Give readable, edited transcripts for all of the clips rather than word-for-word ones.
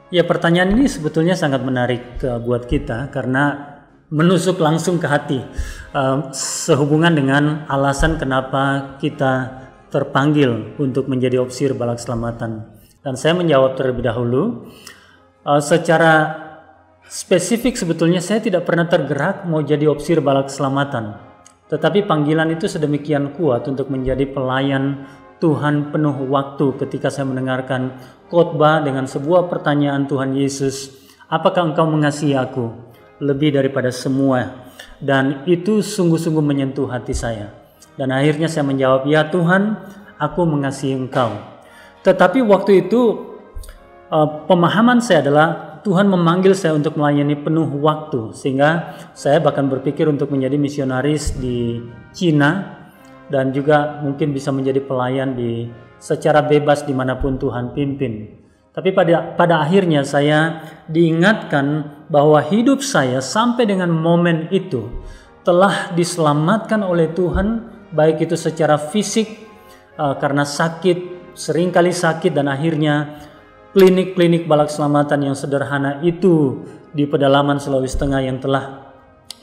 Ya, pertanyaan ini sebetulnya sangat menarik buat kita karena menusuk langsung ke hati sehubungan dengan alasan kenapa kita terpanggil untuk menjadi opsir balak selamatan. Dan saya menjawab terlebih dahulu, secara spesifik sebetulnya saya tidak pernah tergerak mau jadi opsir balak selamatan. Tetapi panggilan itu sedemikian kuat untuk menjadi pelayan Tuhan penuh waktu ketika saya mendengarkan khotbah dengan sebuah pertanyaan Tuhan Yesus, apakah engkau mengasihi aku lebih daripada semua? Dan itu sungguh-sungguh menyentuh hati saya. Dan akhirnya saya menjawab, ya Tuhan, aku mengasihi engkau. Tetapi waktu itu pemahaman saya adalah Tuhan memanggil saya untuk melayani penuh waktu, sehingga saya bahkan berpikir untuk menjadi misionaris di Cina dan juga mungkin bisa menjadi pelayan secara bebas dimanapun Tuhan pimpin. Tapi pada akhirnya saya diingatkan bahwa hidup saya sampai dengan momen itu telah diselamatkan oleh Tuhan, baik itu secara fisik karena sakit, seringkali sakit, dan akhirnya klinik-klinik balak selamatan yang sederhana itu di pedalaman Sulawesi Tengah yang telah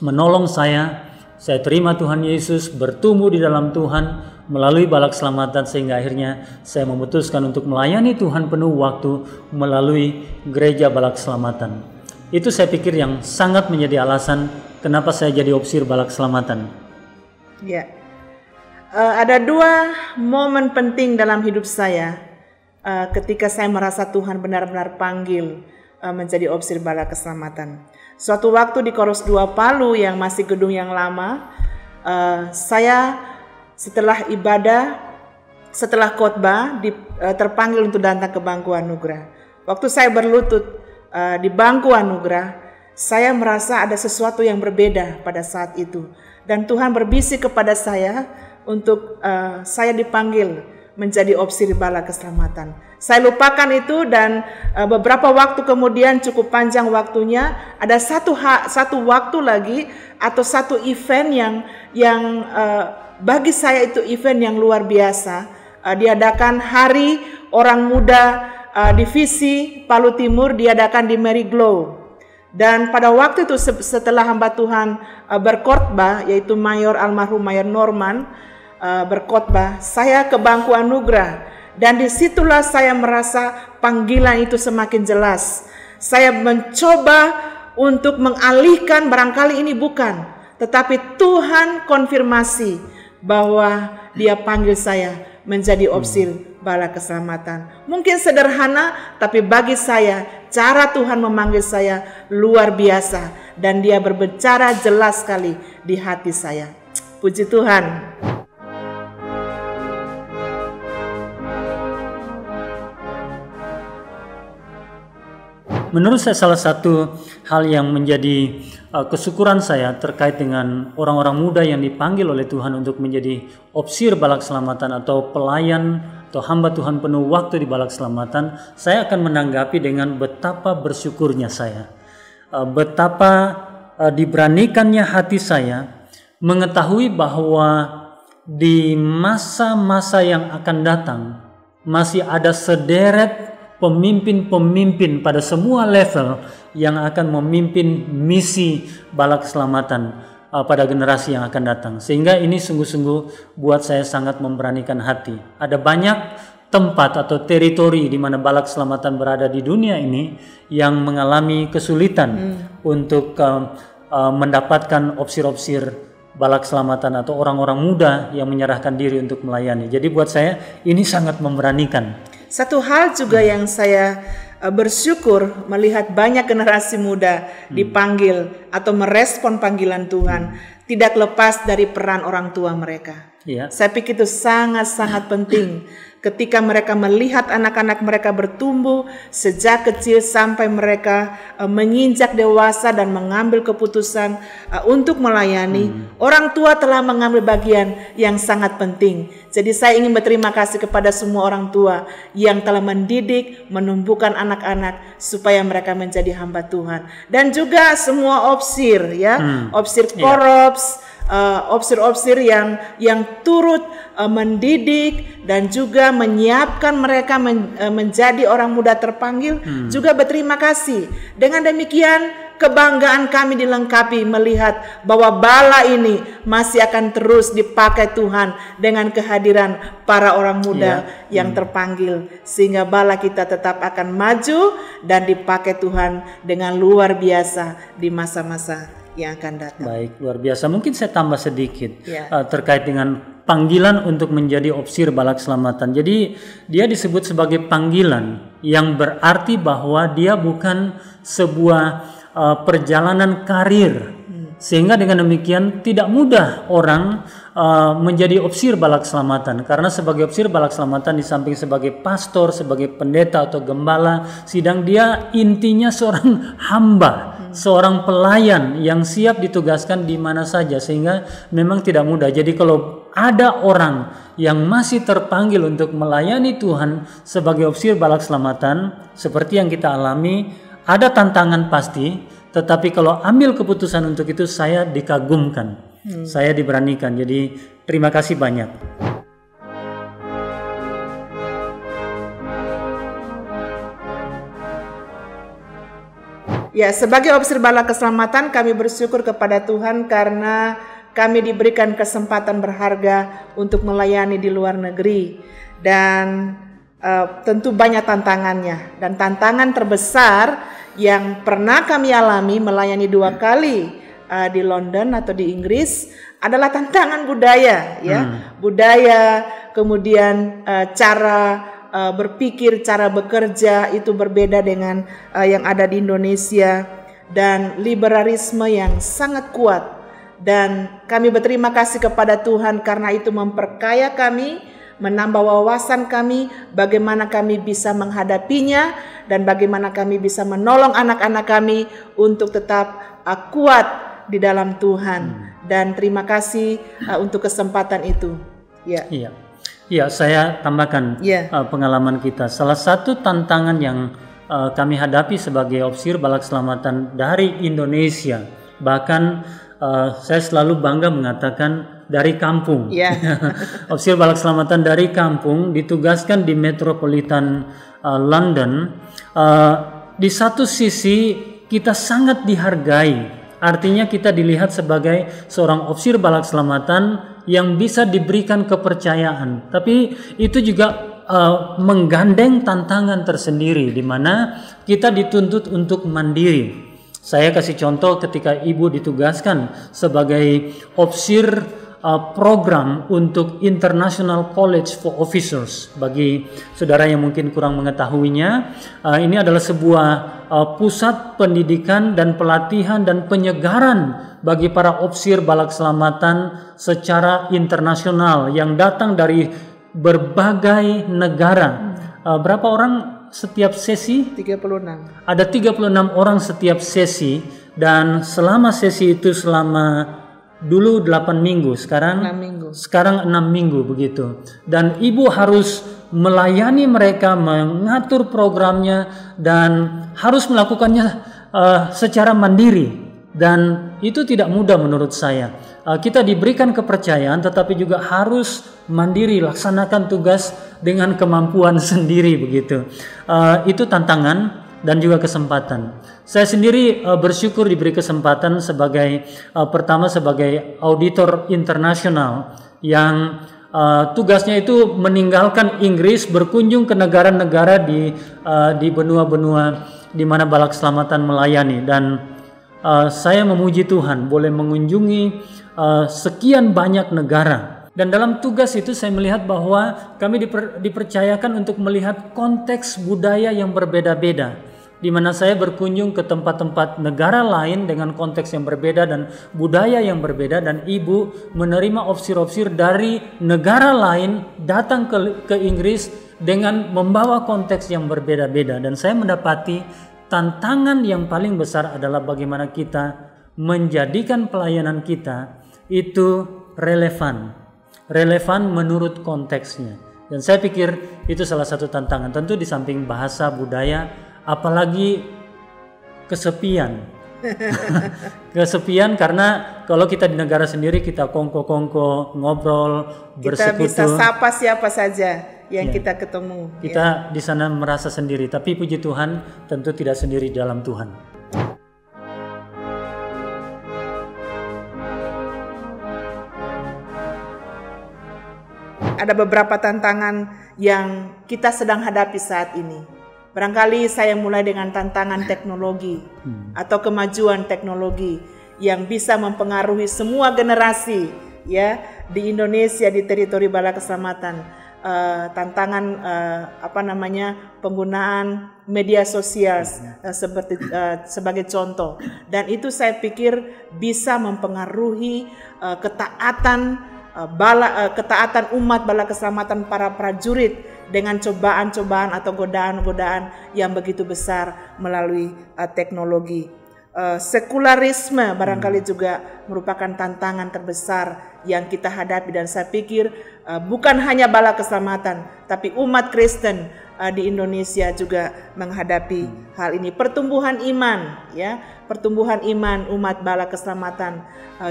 menolong saya. Saya terima Tuhan Yesus, bertumbuh di dalam Tuhan melalui balak selamatan, sehingga akhirnya saya memutuskan untuk melayani Tuhan penuh waktu melalui gereja balak selamatan. Itu saya pikir yang sangat menjadi alasan kenapa saya jadi opsir balak selamatan. Ya, ada dua momen penting dalam hidup saya ketika saya merasa Tuhan benar-benar panggil menjadi opsir balak keselamatan. Suatu waktu di Koros 2 Palu yang masih gedung yang lama, saya setelah ibadah, setelah khotbah terpanggil untuk datang ke bangku anugerah. Waktu saya berlutut di bangku anugerah, saya merasa ada sesuatu yang berbeda pada saat itu. Dan Tuhan berbisik kepada saya untuk saya dipanggil menjadi opsir balak keselamatan. Saya lupakan itu dan beberapa waktu kemudian, cukup panjang waktunya, ada satu waktu lagi atau satu event yang bagi saya itu event yang luar biasa. Diadakan Hari Orang Muda Divisi Palu Timur, diadakan di Mariglow. Dan pada waktu itu setelah hamba Tuhan berkhotbah, yaitu almarhum Mayor Norman berkhotbah, saya ke bangku anugerah. Dan disitulah saya merasa panggilan itu semakin jelas. Saya mencoba untuk mengalihkan, barangkali ini bukan, tetapi Tuhan konfirmasi bahwa Dia panggil saya menjadi opsir balak keselamatan. Mungkin sederhana, tapi bagi saya cara Tuhan memanggil saya luar biasa, dan Dia berbicara jelas sekali di hati saya. Puji Tuhan. Menurut saya salah satu hal yang menjadi kesyukuran saya terkait dengan orang-orang muda yang dipanggil oleh Tuhan untuk menjadi opsir balak selamatan atau pelayan atau hamba Tuhan penuh waktu di balak selamatan, saya akan menanggapi dengan betapa bersyukurnya saya. Betapa diberanikannya hati saya mengetahui bahwa di masa-masa yang akan datang masih ada sederet pemimpin-pemimpin pada semua level yang akan memimpin misi balak keselamatan pada generasi yang akan datang. Sehingga ini sungguh-sungguh buat saya sangat memberanikan hati. Ada banyak tempat atau teritori di mana balak keselamatan berada di dunia ini yang mengalami kesulitan untuk mendapatkan opsir-opsir balak keselamatan atau orang-orang muda yang menyerahkan diri untuk melayani. Jadi buat saya ini sangat memberanikan. Satu hal juga yang saya bersyukur melihat banyak generasi muda dipanggil atau merespon panggilan Tuhan, tidak lepas dari peran orang tua mereka. Saya pikir itu sangat-sangat penting ketika mereka melihat anak-anak mereka bertumbuh sejak kecil sampai mereka menginjak dewasa dan mengambil keputusan untuk melayani. Orang tua telah mengambil bagian yang sangat penting. Jadi saya ingin berterima kasih kepada semua orang tua yang telah mendidik, menumbuhkan anak-anak supaya mereka menjadi hamba Tuhan. Dan juga semua opsir, opsir korops, opsir-opsir yang turut mendidik dan juga menyiapkan mereka menjadi orang muda terpanggil, juga berterima kasih. Dengan demikian kebanggaan kami dilengkapi melihat bahwa bala ini masih akan terus dipakai Tuhan dengan kehadiran para orang muda yang terpanggil, sehingga bala kita tetap akan maju dan dipakai Tuhan dengan luar biasa di masa-masa yang akan datang. Baik, luar biasa. Mungkin saya tambah sedikit terkait dengan panggilan untuk menjadi opsir bala keselamatan. Jadi dia disebut sebagai panggilan yang berarti bahwa dia bukan sebuah perjalanan karir, sehingga dengan demikian tidak mudah orang menjadi opsir bala keselamatan, karena sebagai opsir bala keselamatan di samping sebagai pastor, sebagai pendeta atau gembala sidang, dia intinya seorang hamba, seorang pelayan yang siap ditugaskan di mana saja, sehingga memang tidak mudah. Jadi kalau ada orang yang masih terpanggil untuk melayani Tuhan sebagai opsir bala keselamatan seperti yang kita alami, ada tantangan pasti, tetapi kalau ambil keputusan untuk itu, saya dikagumkan, saya diberanikan. Jadi terima kasih banyak. Ya, sebagai opsir bala keselamatan kami bersyukur kepada Tuhan karena kami diberikan kesempatan berharga untuk melayani di luar negeri, dan tentu banyak tantangannya. Dan tantangan terbesar yang pernah kami alami melayani 2 kali di London atau di Inggris adalah tantangan budaya, ya. Budaya, kemudian cara berpikir, cara bekerja itu berbeda dengan yang ada di Indonesia, dan liberalisme yang sangat kuat. Dan kami berterima kasih kepada Tuhan karena itu memperkaya kami, menambah wawasan kami, bagaimana kami bisa menghadapinya dan bagaimana kami bisa menolong anak-anak kami untuk tetap kuat di dalam Tuhan. Dan terima kasih untuk kesempatan itu. Iya, saya tambahkan pengalaman kita. Salah satu tantangan yang kami hadapi sebagai opsir bala keselamatan dari Indonesia, bahkan saya selalu bangga mengatakan dari kampung. Opsir bala keselamatan dari kampung ditugaskan di Metropolitan London. Di satu sisi kita sangat dihargai, artinya kita dilihat sebagai seorang opsir bala keselamatan yang bisa diberikan kepercayaan. Tapi itu juga menggandeng tantangan tersendiri, di mana kita dituntut untuk mandiri. Saya kasih contoh ketika ibu ditugaskan sebagai opsir program untuk International College for Officers. Bagi saudara yang mungkin kurang mengetahuinya, ini adalah sebuah pusat pendidikan dan pelatihan dan penyegaran bagi para opsir bala keselamatan secara internasional yang datang dari berbagai negara. Berapa orang setiap sesi? 36. Ada 36 orang setiap sesi, dan selama sesi itu selama dulu 8 minggu, sekarang 6 minggu begitu. Dan ibu harus melayani mereka, mengatur programnya, dan harus melakukannya secara mandiri. Dan itu tidak mudah menurut saya. Kita diberikan kepercayaan tetapi juga harus mandiri, laksanakan tugas dengan kemampuan sendiri begitu. Itu tantangan dan juga kesempatan. Saya sendiri bersyukur diberi kesempatan sebagai pertama sebagai auditor internasional yang tugasnya itu meninggalkan Inggris, berkunjung ke negara-negara di benua-benua di mana bala keselamatan melayani. Dan saya memuji Tuhan boleh mengunjungi sekian banyak negara. Dan dalam tugas itu saya melihat bahwa kami dipercayakan untuk melihat konteks budaya yang berbeda-beda, di mana saya berkunjung ke tempat-tempat negara lain dengan konteks yang berbeda dan budaya yang berbeda, dan ibu menerima opsir-opsir dari negara lain datang ke Inggris dengan membawa konteks yang berbeda-beda. Dan saya mendapati tantangan yang paling besar adalah bagaimana kita menjadikan pelayanan kita itu relevan menurut konteksnya. Dan saya pikir itu salah satu tantangan. Tentu di samping bahasa, budaya, apalagi kesepian. Kesepian karena kalau kita di negara sendiri kita kongko-kongko, ngobrol, Kita bersekutu. bisa sapa siapa saja yang kita ketemu. Kita di sana merasa sendiri, tapi puji Tuhan tentu tidak sendiri dalam Tuhan. Ada beberapa tantangan yang kita sedang hadapi saat ini. Barangkali saya mulai dengan tantangan teknologi atau kemajuan teknologi yang bisa mempengaruhi semua generasi ya di Indonesia, di teritori Bala Keselamatan. Tantangan penggunaan media sosial sebagai contoh, dan itu saya pikir bisa mempengaruhi ketaatan umat Bala Keselamatan, para prajurit dengan cobaan-cobaan atau godaan-godaan yang begitu besar melalui teknologi. Sekularisme barangkali juga merupakan tantangan terbesar yang kita hadapi, dan saya pikir bukan hanya Bala Keselamatan tapi umat Kristen di Indonesia juga menghadapi hal ini. Pertumbuhan iman umat Bala Keselamatan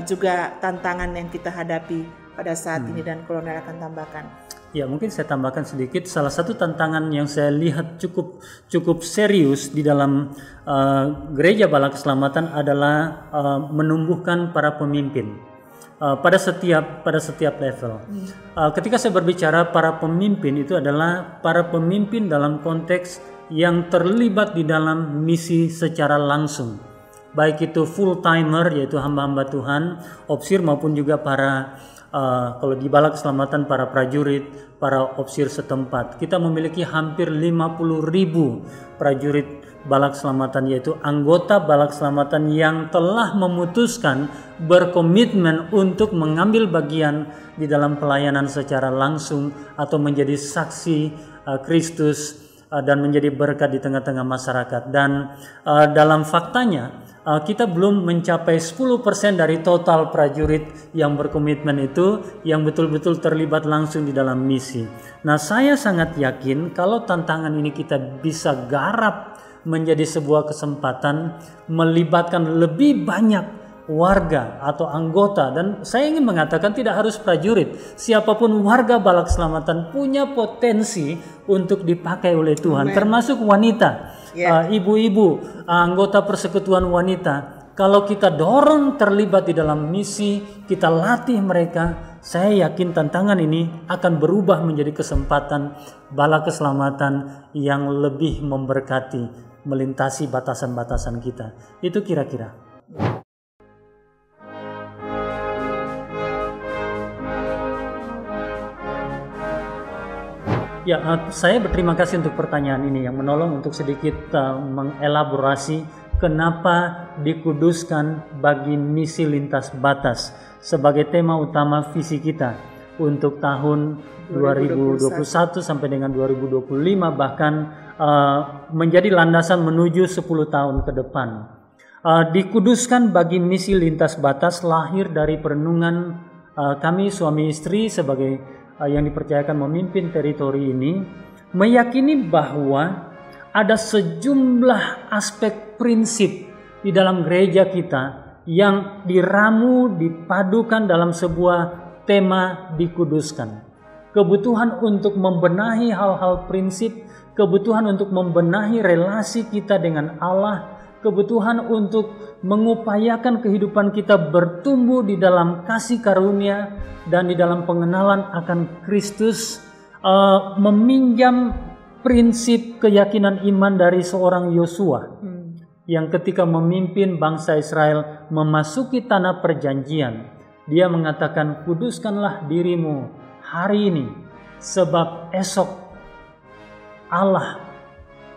juga tantangan yang kita hadapi pada saat ini, dan Kolonel akan tambahkan. Ya, mungkin saya tambahkan sedikit. Salah satu tantangan yang saya lihat cukup serius di dalam gereja Bala Keselamatan adalah menumbuhkan para pemimpin pada setiap level. Ketika saya berbicara para pemimpin, itu adalah para pemimpin dalam konteks yang terlibat di dalam misi secara langsung, baik itu full timer yaitu hamba-hamba Tuhan, opsir, maupun juga para kalau di Bala Keselamatan para prajurit, para opsir setempat. Kita memiliki hampir 50.000 prajurit Bala Keselamatan, yaitu anggota Bala Keselamatan yang telah memutuskan berkomitmen untuk mengambil bagian di dalam pelayanan secara langsung atau menjadi saksi Kristus dan menjadi berkat di tengah-tengah masyarakat. Dan dalam faktanya kita belum mencapai 10% dari total prajurit yang berkomitmen itu yang betul-betul terlibat langsung di dalam misi. Nah, saya sangat yakin kalau tantangan ini kita bisa garap menjadi sebuah kesempatan melibatkan lebih banyak warga atau anggota, dan saya ingin mengatakan tidak harus prajurit, siapapun warga Bala Keselamatan punya potensi untuk dipakai oleh Tuhan. Amen. Termasuk wanita, ibu-ibu, anggota persekutuan wanita. Kalau kita dorong terlibat di dalam misi, kita latih mereka, saya yakin tantangan ini akan berubah menjadi kesempatan Bala Keselamatan yang lebih memberkati, melintasi batasan-batasan kita. Itu kira-kira. Ya, saya berterima kasih untuk pertanyaan ini yang menolong untuk sedikit mengelaborasi kenapa dikuduskan bagi misi lintas batas sebagai tema utama visi kita untuk tahun 2021 sampai dengan 2025, bahkan menjadi landasan menuju 10 tahun ke depan. Dikuduskan bagi misi lintas batas lahir dari perenungan kami suami istri sebagai yang dipercayakan memimpin teritori ini, meyakini bahwa ada sejumlah aspek prinsip di dalam gereja kita yang diramu, dipadukan dalam sebuah tema dikuduskan. Kebutuhan untuk membenahi hal-hal prinsip, kebutuhan untuk membenahi relasi kita dengan Allah, kebutuhan untuk mengupayakan kehidupan kita bertumbuh di dalam kasih karunia dan di dalam pengenalan akan Kristus, meminjam prinsip keyakinan iman dari seorang Yosua yang ketika memimpin bangsa Israel memasuki tanah perjanjian, dia mengatakan, kuduskanlah dirimu hari ini, sebab esok Allah,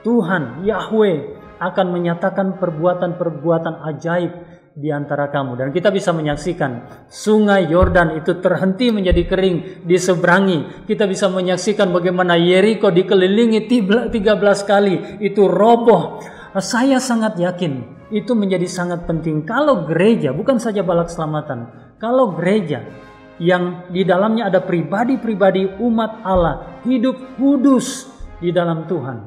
Tuhan, Yahweh akan menyatakan perbuatan-perbuatan ajaib di antara kamu. Dan kita bisa menyaksikan sungai Yordan itu terhenti menjadi kering, diseberangi. Kita bisa menyaksikan bagaimana Yeriko dikelilingi 13 kali, itu roboh. Saya sangat yakin itu menjadi sangat penting kalau gereja, bukan saja Bala Keselamatan, kalau gereja yang di dalamnya ada pribadi-pribadi umat Allah hidup kudus di dalam Tuhan,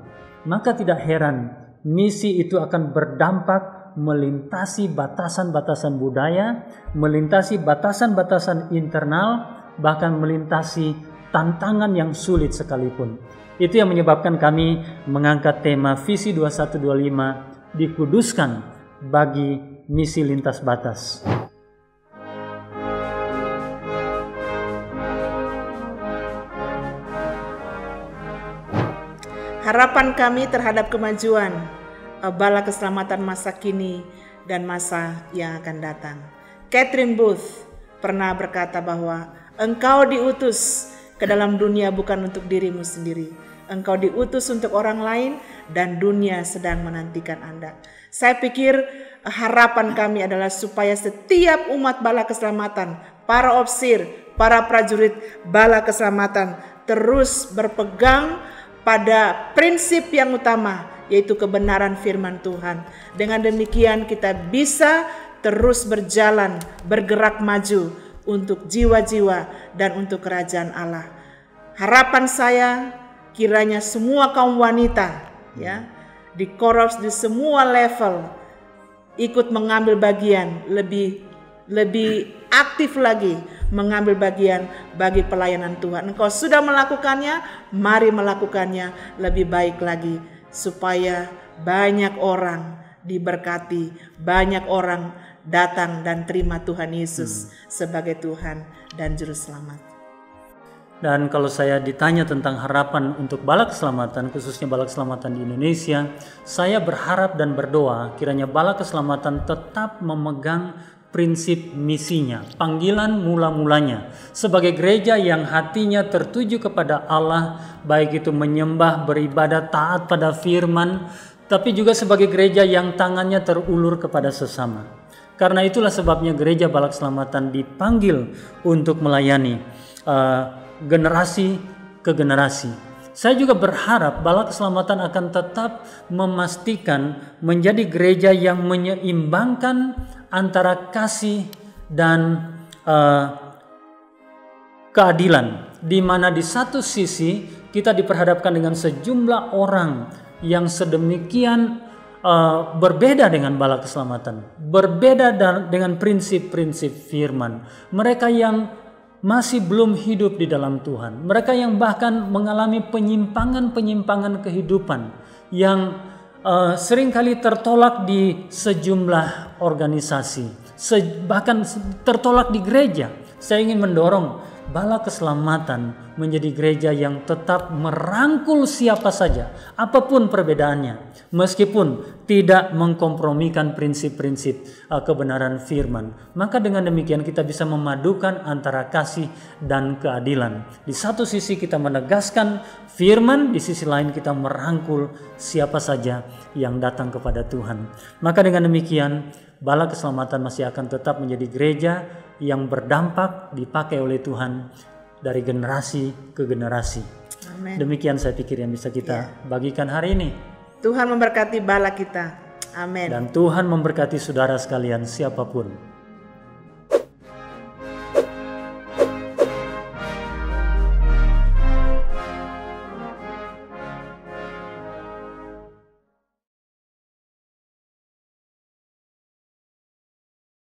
maka tidak heran misi itu akan berdampak melintasi batasan-batasan budaya, melintasi batasan-batasan internal, bahkan melintasi tantangan yang sulit sekalipun. Itu yang menyebabkan kami mengangkat tema Visi 2125, dikuduskan bagi misi lintas batas. Harapan kami terhadap kemajuan bala keselamatan masa kini dan masa yang akan datang. Catherine Booth pernah berkata bahwa engkau diutus ke dalam dunia bukan untuk dirimu sendiri. Engkau diutus untuk orang lain dan dunia sedang menantikan Anda. Saya pikir harapan kami adalah supaya setiap umat bala keselamatan, para opsir, para prajurit bala keselamatan terus berpegang pada prinsip yang utama, yaitu kebenaran firman Tuhan. Dengan demikian kita bisa terus berjalan, bergerak maju untuk jiwa-jiwa dan untuk kerajaan Allah. Harapan saya kiranya semua kaum wanita ya di Korops di semua level ikut mengambil bagian, lebih aktif lagi mengambil bagian bagi pelayanan Tuhan. Engkau sudah melakukannya, mari melakukannya lebih baik lagi supaya banyak orang diberkati, banyak orang datang dan terima Tuhan Yesus sebagai Tuhan dan Juru Selamat. Dan kalau saya ditanya tentang harapan untuk bala keselamatan, khususnya bala keselamatan di Indonesia, saya berharap dan berdoa kiranya bala keselamatan tetap memegang prinsip misinya, panggilan mula-mulanya sebagai gereja yang hatinya tertuju kepada Allah, baik itu menyembah, beribadah, taat pada firman, tapi juga sebagai gereja yang tangannya terulur kepada sesama. Karena itulah sebabnya gereja bala keselamatan dipanggil untuk melayani generasi ke generasi. Saya juga berharap bala keselamatan akan tetap memastikan menjadi gereja yang menyeimbangkan antara kasih dan keadilan, di mana di satu sisi kita diperhadapkan dengan sejumlah orang yang sedemikian berbeda dengan bala keselamatan, berbeda dengan prinsip-prinsip firman. Mereka yang masih belum hidup di dalam Tuhan, mereka yang bahkan mengalami penyimpangan-penyimpangan kehidupan yang seringkali tertolak di sejumlah organisasi, bahkan tertolak di gereja. Saya ingin mendorong bala keselamatan menjadi gereja yang tetap merangkul siapa saja, apapun perbedaannya, meskipun tidak mengkompromikan prinsip-prinsip kebenaran firman. Maka dengan demikian kita bisa memadukan antara kasih dan keadilan. Di satu sisi kita menegaskan firman, di sisi lain kita merangkul siapa saja yang datang kepada Tuhan. Maka dengan demikian bala keselamatan masih akan tetap menjadi gereja yang berdampak, dipakai oleh Tuhan dari generasi ke generasi. Amen. Demikian saya pikir yang bisa kita bagikan hari ini. Tuhan memberkati bala kita. Amin. Dan Tuhan memberkati saudara sekalian siapapun.